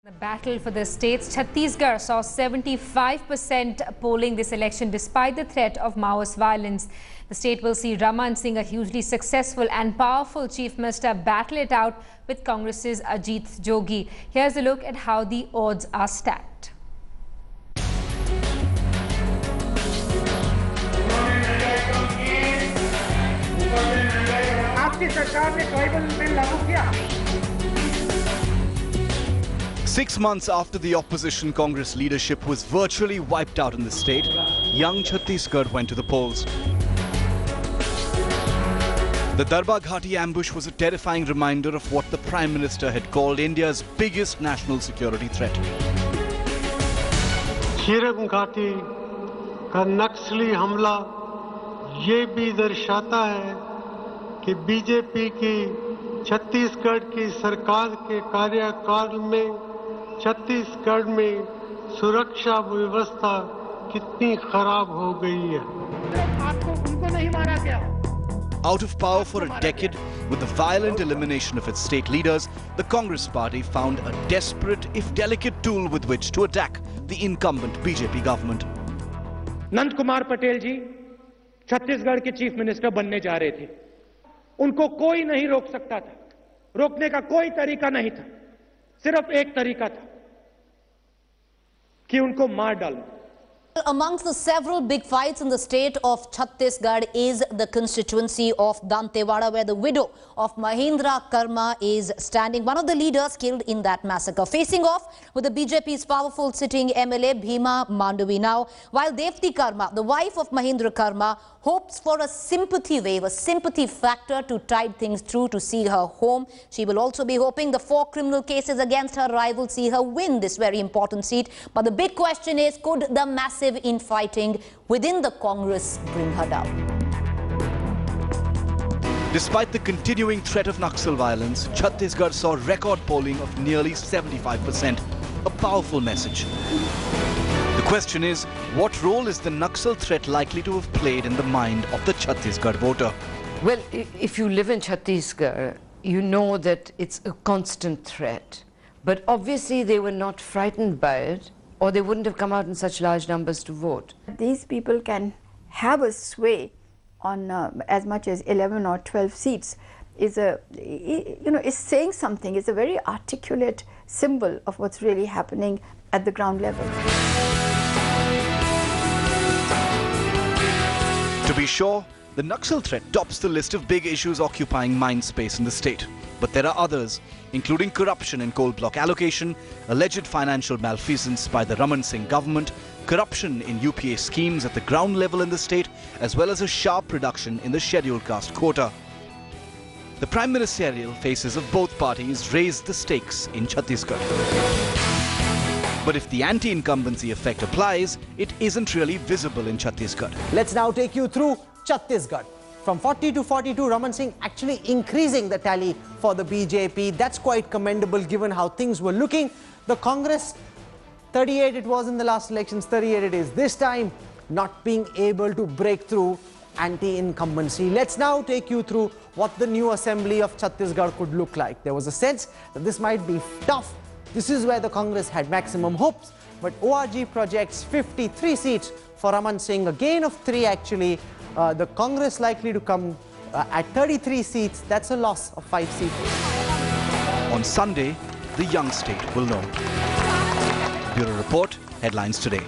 The battle for the states, Chhattisgarh saw 75% polling this election despite the threat of Maoist violence. The state will see Raman Singh, a hugely successful and powerful chief minister, battle it out with Congress's Ajit Jogi. Here's a look at how the odds are stacked. आपकी सरकार ने tribal bill लागू किया। 6 months after the opposition Congress leadership was virtually wiped out in the state, young Chhattisgarh went to the polls. The Darbar Ghati ambush was a terrifying reminder of what the Prime Minister had called India's biggest national security threat. खीरम घाटी का नक्सली हमला ये भी दर्शाता है कि BJP की छत्तीसगढ़ की सरकार के कार्यकाल में छत्तीसगढ़ में सुरक्षा व्यवस्था कितनी खराब हो गई है। आपको उनको नहीं मारा गया। Out of power for a decade, with the violent elimination of its state leaders, the Congress party found a desperate, if delicate, tool with which to attack the incumbent BJP government. Nand Kumar Patel जी छत्तीसगढ़ के chief minister बनने जा रहे थे। उनको कोई नहीं रोक सकता था। रोकने का कोई तरीका नहीं था। सिर्फ एक तरीका था कि उनको मार डालो। Amongst the several big fights in the state of Chhattisgarh is the constituency of Dantewada, where the widow of Mahendra Karma is standing, one of the leaders killed in that massacre, facing off with the BJP's powerful sitting MLA Bhima Mandavi. Now, while Devti Karma, the wife of Mahendra Karma, hopes for a sympathy wave, a sympathy factor to tide things through to see her home, she will also be hoping the 4 criminal cases against her rival see her win this very important seat. But the big question is, could the massive infighting within the Congress bring her down? Despite the continuing threat of Naxal violence, Chhattisgarh saw record polling of nearly 75%, a powerful message. The question is, what role is the Naxal threat likely to have played in the mind of the Chhattisgarh voter? Well, if you live in Chhattisgarh, you know that it's a constant threat. But obviously they were not frightened by it, or they wouldn't have come out in such large numbers to vote. These people can have a sway on as much as 11 or 12 seats is is saying something. It's a very articulate symbol of what's really happening at the ground level. To be sure, the Naxal threat tops the list of big issues occupying mind space in the state. But there are others, including corruption in coal block allocation, alleged financial malfeasance by the Raman Singh government, corruption in UPA schemes at the ground level in the state, as well as a sharp reduction in the scheduled caste quota. The prime ministerial faces of both parties raised the stakes in Chhattisgarh. But if the anti-incumbency effect applies, it isn't really visible in Chhattisgarh. Let's now take you through Chhattisgarh. From 40 to 42, Raman Singh actually increasing the tally for the BJP. That's quite commendable given how things were looking. The Congress, 38 it was in the last elections, 38 it is this time, not being able to break through anti-incumbency. Let's now take you through what the new assembly of Chhattisgarh could look like. There was a sense that this might be tough. This is where the Congress had maximum hopes. But ORG projects 53 seats for Raman Singh, a gain of 3 actually. The Congress likely to come at 33 seats. That's a loss of 5 seats. On Sunday, the young state will know. Bureau Report, headlines today.